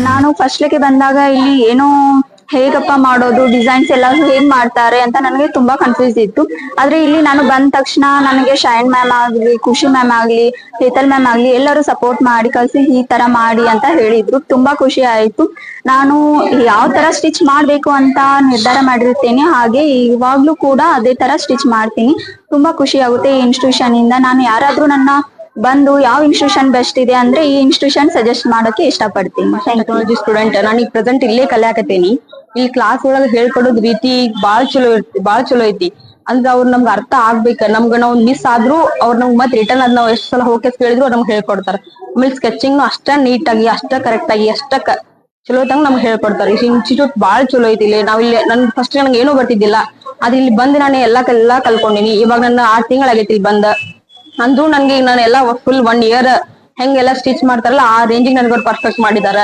ನಾನು ಫಸ್ಟ್ಗೆ ಬಂದಾಗ ಇಲ್ಲಿ ಏನೋ ಹೇಗಪ್ಪ ಮಾಡೋದು, ಡಿಸೈನ್ಸ್ ಎಲ್ಲ ಹೇಗ್ ಮಾಡ್ತಾರೆ ಅಂತ ನನಗೆ ತುಂಬಾ ಕನ್ಫ್ಯೂಸ್ ಇತ್ತು. ಆದ್ರೆ ಇಲ್ಲಿ ನಾನು ಬಂದ ತಕ್ಷಣ ನನಗೆ ಶೈನ್ ಮ್ಯಾಮ್ ಆಗ್ಲಿ, ಖುಷಿ ಮ್ಯಾಮ್ ಆಗ್ಲಿ, ಹೇತಲ್ ಮ್ಯಾಮ್ ಆಗ್ಲಿ ಎಲ್ಲರೂ ಸಪೋರ್ಟ್ ಮಾಡಿ ಕಳ್ಸಿ ಈ ತರ ಮಾಡಿ ಅಂತ ಹೇಳಿದ್ರು. ತುಂಬಾ ಖುಷಿ ಆಯ್ತು. ನಾನು ಯಾವ ತರ ಸ್ಟಿಚ್ ಮಾಡ್ಬೇಕು ಅಂತ ನಿರ್ಧಾರ ಮಾಡಿರ್ತೇನೆ, ಹಾಗೆ ಇವಾಗ್ಲೂ ಕೂಡ ಅದೇ ತರ ಸ್ಟಿಚ್ ಮಾಡ್ತೀನಿ. ತುಂಬಾ ಖುಷಿ ಆಗುತ್ತೆ ಈ ಇನ್ಸ್ಟಿಟ್ಯೂಷನ್ ಇಂದ. ನಾನು ಯಾರಾದ್ರೂ ನನ್ನ ಬಂದು ಯಾವ ಇನ್ಸ್ಟಿಟ್ಯೂಷನ್ ಬೆಸ್ಟ್ ಇದೆ ಅಂದ್ರೆ ಈ ಇನ್ಸ್ಟಿಟ್ಯೂಷನ್ ಸಜೆಸ್ಟ್ ಮಾಡೋಕೆ ಇಷ್ಟಪಡ್ತೀನಿ. ಟೆಕ್ನಾಲಜಿ ಸ್ಟೂಡೆಂಟ್ ನಾನು ಈಗ ಪ್ರೆಸೆಂಟ್ ಇಲ್ಲೇ ಕಲಿಯಾಕತ್ತೀನಿ. ಈ ಕ್ಲಾಸ್ ಒಳಗ ಹೇಳ್ಕೊಡೋದ್ ರೀತಿ ಬಾಳ್ ಚಲೋ ಐತಿ. ಅಂದ್ರ ಅವ್ರ ನಮ್ಗ ಅರ್ಥ ಆಗ್ಬೇಕ. ನಮ್ಗ ನಾವ್ ಮಿಸ್ ಆದ್ರೂ ಅವ್ರ ನಮ್ಗ್ ಮತ್ ರಿಟರ್ನ್ ಅದ್ ನಾವ್ ಎಷ್ಟ್ ಸಲ ಹೋಗಿ ಕೇಳಿದ್ರು ನಮ್ಗೆ ಹೇಳ್ಕೊಡ್ತಾರ. ಆಮೇಲೆ ಸ್ಕೆಚಿಂಗ್ ಅಷ್ಟ ನೀಟ್ ಆಗಿ, ಅಷ್ಟ ಕರೆಕ್ಟ್ ಆಗಿ, ಅಷ್ಟ ಚಲೋ ತಂಗ ನಮ್ಗೆ ಹೇಳ್ಕೊಡ್ತಾರ. ಈ ಇನ್ಸ್ಟಿಟ್ಯೂಟ್ ಬಾಳ್ ಚಲೋ ಐತಿ. ಇಲ್ಲಿ ನಾವ್ ಇಲ್ಲಿ ನನ್ ಫಸ್ಟ್ ನಂಗೆ ಏನೂ ಬರ್ತಿದ್ದಿಲ್ಲ. ಅದ್ ಇಲ್ಲಿ ಬಂದ್ ನಾನು ಎಲ್ಲಾ ಕಲ್ಕೊಂಡಿನಿ. ಇವಾಗ ನನ್ನ 6 ತಿಂಗಳಾಗೈತಿ ಇಲ್ಲಿ ಬಂದ. ಅಂದ್ರೂ ನನ್ಗೆ ನಾನು ಎಲ್ಲಾ ಫುಲ್ 1 ಇಯರ್ ಹೆಂಗೆಲ್ಲಾ ಸ್ಟಿಚ್ ಮಾಡ್ತಾರಲ್ಲ ಆ ರೇಂಜಿಗೆ ನನ್ಗೆ ಪರ್ಫೆಕ್ಟ್ ಮಾಡಿದಾರ.